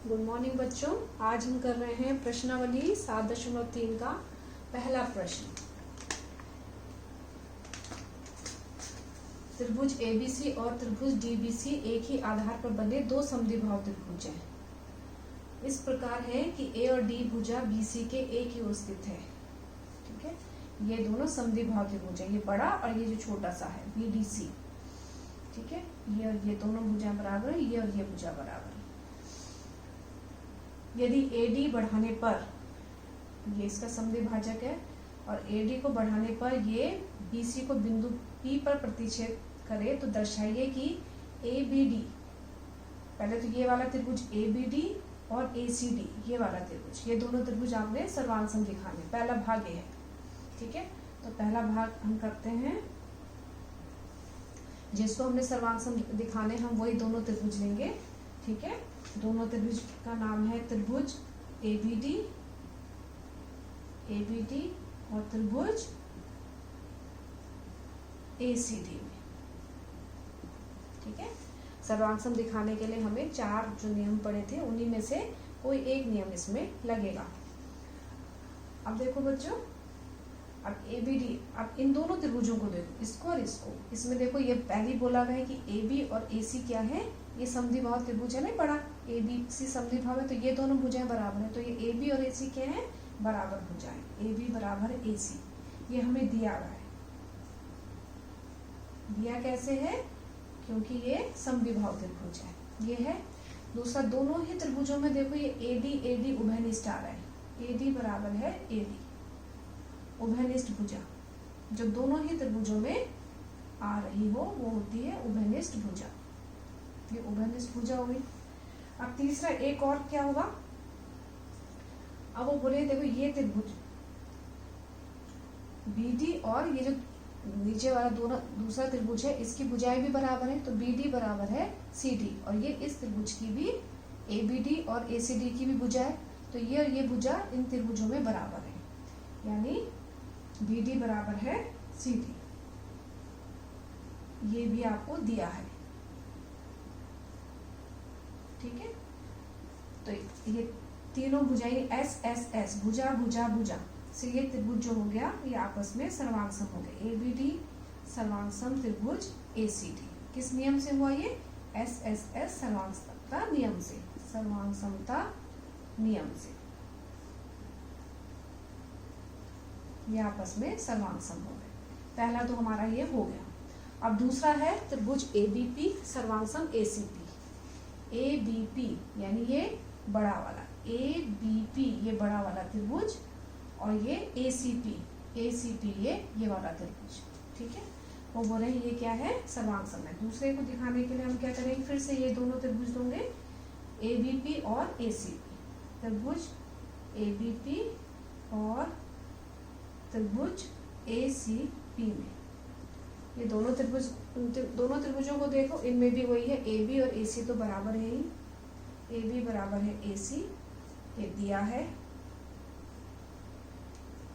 Good morning बच्चों। आज हम कर रहे हैं प्रश्नावली 7.3 का पहला प्रश्न। त्रिभुज एबीसी और त्रिभुज डीबीसी एक ही आधार पर बने दो समद्विबाहु त्रिभुज हैं। इस प्रकार है कि ए और डी भुजा बीसी के एक ही ओर स्थित है। ठीक है, ये दोनों समद्विबाहु त्रिभुज है, ये बड़ा और ये जो छोटा सा है बीडीसी। ठीक है, ये और ये दोनों भुजा बराबर है, ये और ये भुजा बराबर है। यदि AD बढ़ाने पर, ये इसका समद्विभाजक है, और AD को बढ़ाने पर ये BC को बिंदु P पर प्रतिच्छेद करे तो दर्शाइए कि ABD, पहले तो ये वाला त्रिभुज ABD और ACD, ये वाला त्रिभुज, ये दोनों त्रिभुज आपने सर्वांग सम दिखाने, पहला भाग ये है। ठीक है, तो पहला भाग हम करते हैं, जिसको हमने सर्वांग सम दिखाने, हम वही दोनों त्रिभुज लेंगे। ठीक है, दोनों त्रिभुज का नाम है त्रिभुज ABD और त्रिभुज ACD में। ठीक है, सर्वांग सम दिखाने के लिए हमें चार जो नियम पड़े थे उन्हीं में से कोई एक नियम इसमें लगेगा। अब देखो बच्चों, अब ABD, अब इन दोनों त्रिभुजों को देखो, इसको और इसको, इसमें देखो ये पहले बोला गया है कि AB और AC क्या है, ये समद्विबाहु त्रिभुज है ना, बड़ा ABC समद्विबाहु है, तो ये दोनों भुजाएं बराबर है, तो ये AB और AC क्या है, बराबर भुजाएं, AB बराबर AC। ये हमें दिया हुआ है, दिया कैसे है, क्योंकि ये समद्विबाहु त्रिभुज है, ये है। दूसरा, दोनों ही त्रिभुजों में देखो ये AD उभयनिष्ठ आ रहा है, AD बराबर है AD, उभयनिष्ठ भुजा जो दोनों ही त्रिभुजों में आ रही हो वो होती है उभयनिष्ठ भुजा, ये उभयनिष्ठ भुजा होगी। अब तीसरा एक और क्या होगा, अब वो बोले देखो ये त्रिभुज BD और ये जो नीचे वाला दूसरा त्रिभुज है, इसकी भुजाएं भी बराबर है, तो BD बराबर है CD, और ये इस त्रिभुज की भी ABD और ACD की भी भुजा है, तो ये और ये भुजा इन त्रिभुजों में बराबर है, यानी BD बराबर है CD। ये भी आपको दिया है। ठीक है, तो ये तीनों भुजाएं SSS, भुजा भुजा भुजा से ये त्रिभुज जो हो गया, ये आपस में सर्वांग सम हो गए। ABD सर्वांग सम त्रिभुज ACD किस नियम से हुआ, ये SSS सर्वांग समता नियम से, सर्वांग समता नियम से ये आपस में सर्वांग सम हो गए। पहला तो हमारा ये हो गया। अब दूसरा है त्रिभुज ABP सर्वांग सम ACP। ABP यानी ये बड़ा वाला, ABP ये बड़ा वाला त्रिभुज, और ये ACP ये वाला त्रिभुज। ठीक है, वो बोल रहे हैं ये क्या है, सर्वांग सम है। दूसरे को दिखाने के लिए हम क्या करेंगे, फिर से ये दोनों त्रिभुज होंगे ABP और ACP, त्रिभुज ABP और त्रिभुज ACP में, ये दोनों त्रिभुजों को देखो, इनमें भी वही है, AB और AC तो बराबर है ही, AB बराबर है AC, ये दिया है।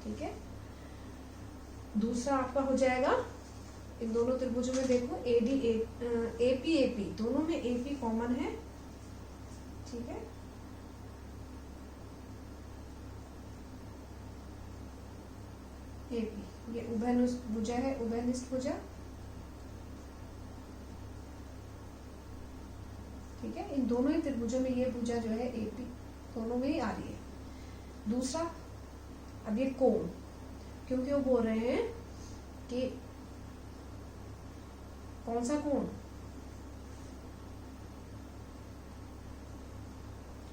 ठीक है, दूसरा आपका हो जाएगा, इन दोनों त्रिभुजों में देखो AP दोनों में AP कॉमन है। ठीक है, AP ये उभयनिष्ठ भुजा है, उभयनिष्ठ भुजा। ठीक है, इन दोनों ही त्रिभुजों में ये भुजा जो है AP दोनों में ही आ रही है। दूसरा, अब ये कोण, क्योंकि वो बोल रहे हैं कि कौन सा कोण,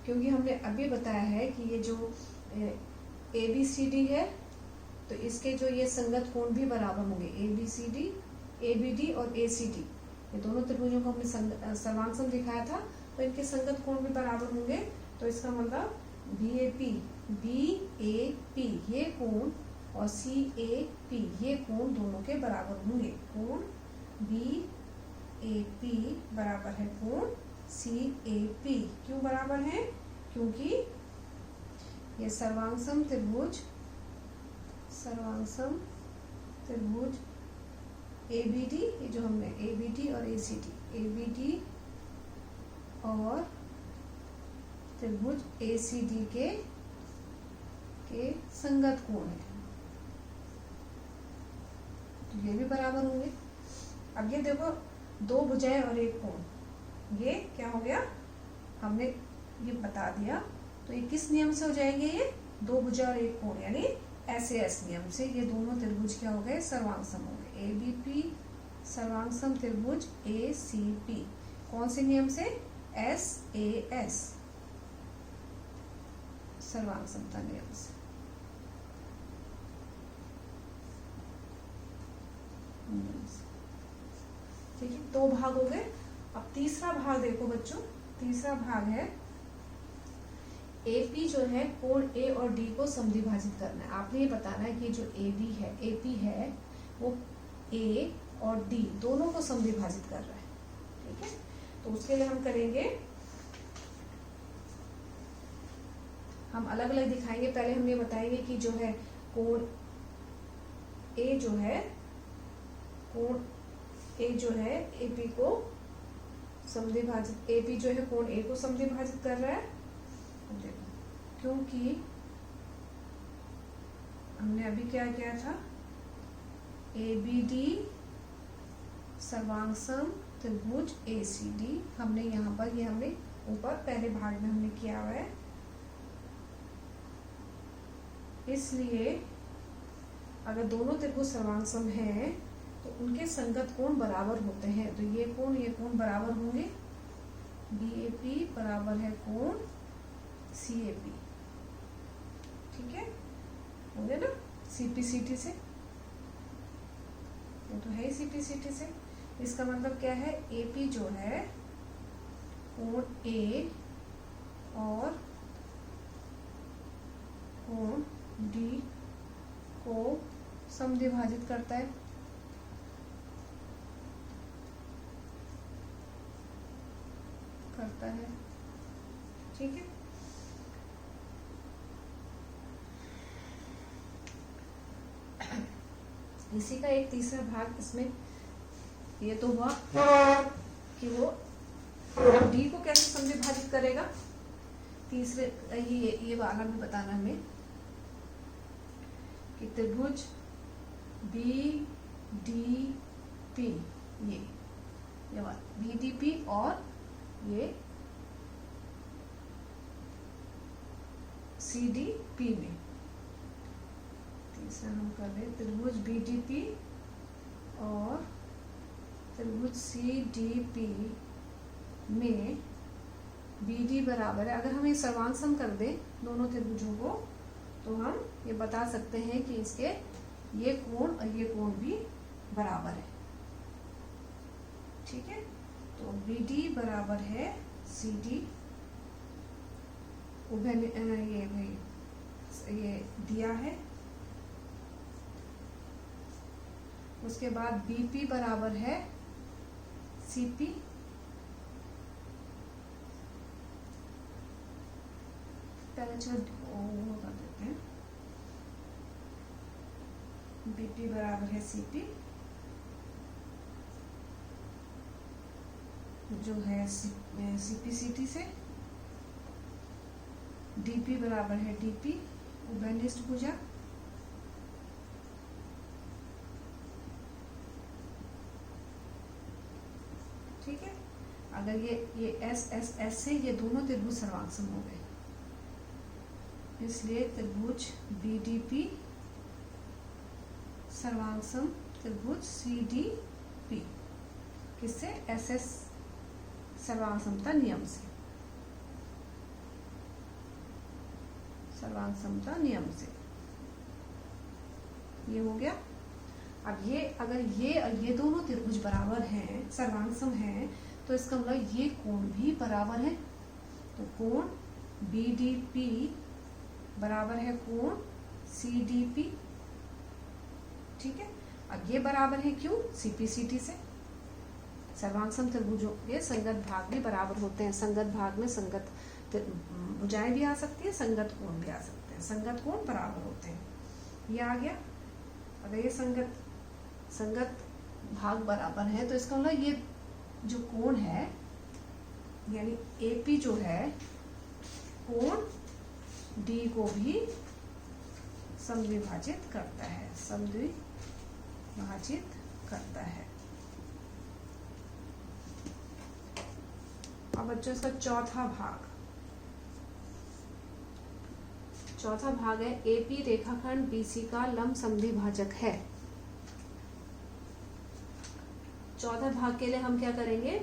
क्योंकि हमने अभी बताया है कि ये जो ABCD है, तो इसके जो ये संगत कोण भी बराबर होंगे, ABCD ABD और ACD, ये दोनों त्रिभुजों को हमने सर्वांग सम दिखाया था, तो इनके संगत कोण भी बराबर होंगे। तो इसका मतलब BAP ये कोण और CAP ये कोण दोनों के बराबर होंगे। कोण BAP बराबर है कोण CAP, क्यों बराबर है, क्योंकि ये सर्वांग सम त्रिभुज ABD, ये जो हमने ABD और ACD, ABD और त्रिभुज ACD के संगत कोण है, तो ये भी बराबर होंगे। अब ये देखो दो भुजाएं और एक कोण, ये क्या हो गया, हमने ये बता दिया, तो ये किस नियम से हो जाएंगे, ये दो भुजा और एक कोण यानी SAS नियम से ये दोनों त्रिभुज क्या हो गए, सर्वांगसम हो गए। ABP सर्वांगसम त्रिभुज ACP कौन से नियम से, SAS सर्वांगसमता नियम से। ठीक है, दो भाग हो गए। अब तीसरा भाग देखो बच्चों, तीसरा भाग है AP जो है कोण A और D को समद्विभाजित करना है। आपने ये बताना है कि जो AP है वो A और D दोनों को समद्विभाजित कर रहा है। ठीक है, तो उसके लिए हम करेंगे, हम अलग अलग दिखाएंगे। पहले हम ये बताएंगे कि जो है कोण A जो है, कोण A जो है AP को समद्विभाजित, AP जो है कोण A को समद्विभाजित कर रहा है। देखो क्योंकि हमने अभी क्या किया था, ABD सर्वांगसम त्रिभुज ACD, हमने यहाँ पर ये हमने ऊपर पहले भाग में हमने किया हुआ है। इसलिए अगर दोनों त्रिभुज सर्वांगसम हैं तो उनके संगत कोण बराबर होते हैं, तो ये कोण बराबर होंगे। BAP बराबर है कोण CAP। ठीक है, हो गया ना, CPCT से, ये तो है CPCT से। इसका मतलब क्या है, AP जो है कोण A और कोण D को समद्विभाजित करता है। ठीक है, इसी का एक तीसरा भाग इसमें ये तो हुआ कि वो D को कैसे समद्विभाजित करेगा। तीसरे ये वाला भी बताना हमें कि त्रिभुज BDP, ये BDP और ये CDP में, तीसरा हम कर रहे त्रिभुज BDP और त्रिभुज CDP में BD बराबर है। अगर हम ये सर्वांगसम कर दें दोनों त्रिभुजों को तो हम ये बता सकते हैं कि इसके ये कोण और ये कोण भी बराबर है। ठीक है, तो BD बराबर है CD, ये दिया है। उसके बाद BP बराबर है CP, पहले चलो वो कर देते हैं, BP बराबर है CP जो है CPCT से। DP बराबर है DP उभयनिष्ठ भुजा, ठीक है। अगर ये S से ये दोनों त्रिभुज सर्वांगसम हो गए, इसलिए त्रिभुज BDP सर्वांगसम त्रिभुज CDP किससे, SS सर्वांगसमता नियम से, सर्वांगसमता नियम से ये हो गया। अब ये अगर ये दोनों त्रिभुज बराबर हैं, सर्वांगसम हैं, तो इसका मतलब ये कोण भी बराबर है। तो कोण BDP बराबर है कोण CDP। ठीक है, अब ये बराबर है क्यों, CPCT से। सर्वांगसम त्रिभुजों के संगत भाग भी बराबर होते हैं। संगत भाग में संगत भुजाएं भी आ सकती है, संगत कोण भी आ सकते हैं, संगत कोण बराबर होते हैं। ये आ गया। अगर ये संगत भाग बराबर है तो इसका मतलब ये जो कोण है यानी AP जो है कोण डी को भी समद्विभाजित करता है, समद्विभाजित करता है। अब बच्चों इसका चौथा भाग है एपी रेखाखंड बीसी का लंब समद्विभाजक है। चौथे भाग के लिए हम क्या करेंगे,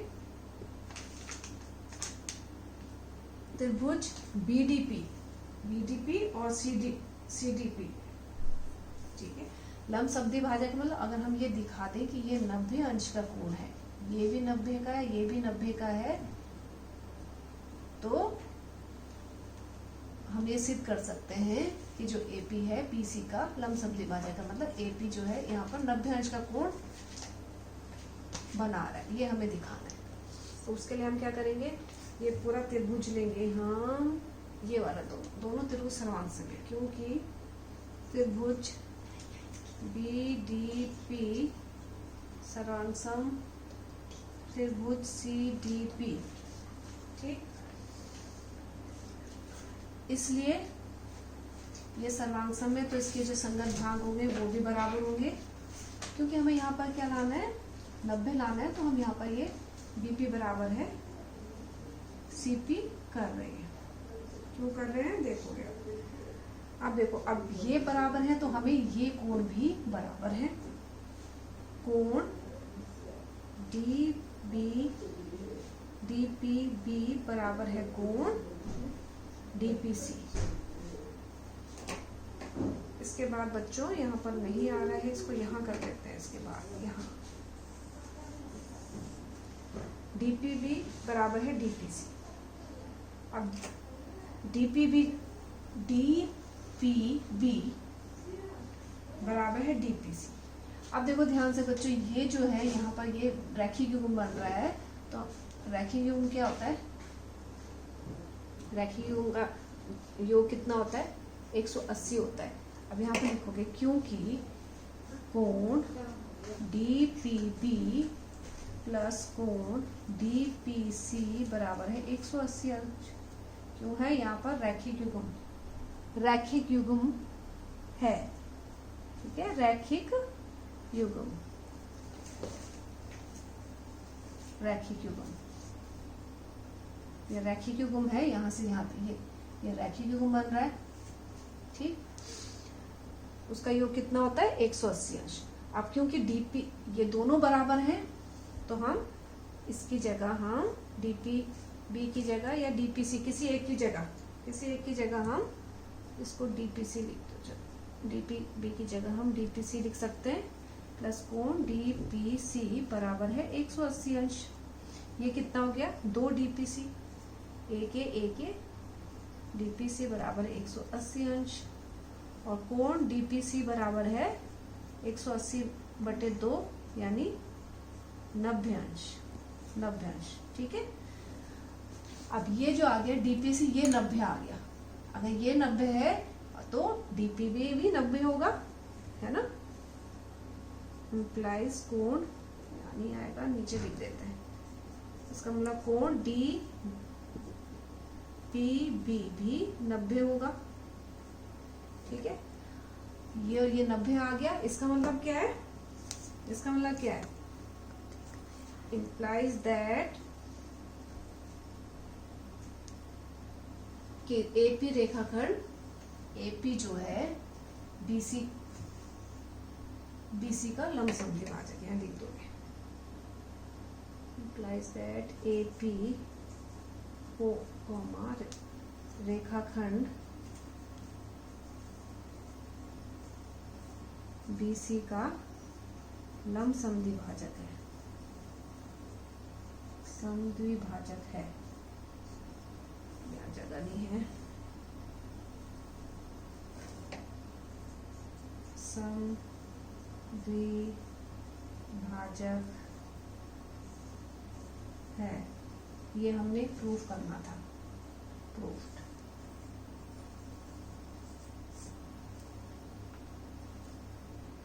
त्रिभुज बीडीपी और सीडीपी, ठीक है। लंब समद्विभाजक मतलब अगर हम ये दिखा दें कि ये 90 अंश का कोण है, ये भी 90 का है, ये भी 90 का है, तो हम ये सिद्ध कर सकते हैं कि जो एपी है बीसी का लंब समद्विभाजक है, मतलब एपी जो है यहाँ पर 90 अंश का कोण बना रहा है, ये हमें दिखाना है। तो उसके लिए हम क्या करेंगे, ये पूरा त्रिभुज लेंगे हम, ये वाला दोनों त्रिभुज सर्वांग है, क्योंकि त्रिभुज बीडीपी सर्वांग त्रिभुज सीडीपी, ठीक, इसलिए ये सर्वांग में, तो इसके जो संगत भाग होंगे वो भी बराबर होंगे, क्योंकि हमें यहाँ पर क्या लाना है, 90 लाना है, तो हम यहाँ पर ये बीपी बराबर है सीपी कर रहे हैं। क्यों कर रहे हैं देखोगे। अब देखो, अब ये बराबर है तो हमें ये कोण भी बराबर है, कोण डीपीबी बराबर है कोण डीपीसी। इसके बाद बच्चों यहाँ पर नहीं आ रहा है, इसको यहाँ कर देते हैं। इसके बाद यहाँ डीपीबी बराबर है डीपीसी। अब डीपीबी बराबर है डीपीसी। अब देखो ध्यान से बच्चों, ये जो है यहाँ पर ये रैखिक युग्म बन रहा है, तो रैखिक युग्म क्या होता है, रैखिक युग्म का योग कितना होता है, 180 होता है। अब यहाँ पे लिखोगे क्योंकि कोण डीपीबी प्लस कोण डीपीसी बराबर है 180 अंश। क्यों है, यहाँ पर रैखिक युग्म है, ठीक है, रैखिक युग्म ये रैखिक युग्म है, यहाँ से यहाँ पे ये रैखिक युग्म बन रहा है, ठीक। उसका योग कितना होता है, 180 अंश। अब क्योंकि डीपी ये दोनों बराबर हैं, तो हम इसकी जगह हम डीपीबी की जगह या डीपीसी किसी एक की जगह हम इसको डीपीसी लिख दो, डीपीबी की जगह हम डीपीसी लिख सकते हैं, प्लस कोण डीपीसी बराबर है 180 अंश। ये कितना हो गया, 2 डीपीसी, एक डीपीसी बराबर 180 अंश, और कोण डीपीसी बराबर है 180/2 यानी 90 अंश, ठीक है। अब ये जो आ गया डीपीसी, ये 90 आ गया। अगर ये 90 है तो डीपीबी भी 90 होगा, है ना। इम्प्लाइज कोण यानी आएगा, नीचे लिख देते हैं, इसका मतलब कोण डीपीबी भी 90 होगा, ठीक है। ये 90 आ गया। इसका मतलब क्या है, implies that कि एपी रेखाखंड, एपी जो है बीसी का लंब समद्विभाजक, यहाँ लिख दोगे। implies that एपी को रेखाखंड बीसी का लंब समद्विभाजक है, यहाँ जगह नहीं है, समद्विभाजक है। ये हमने प्रूफ करना था, प्रूफ्ड।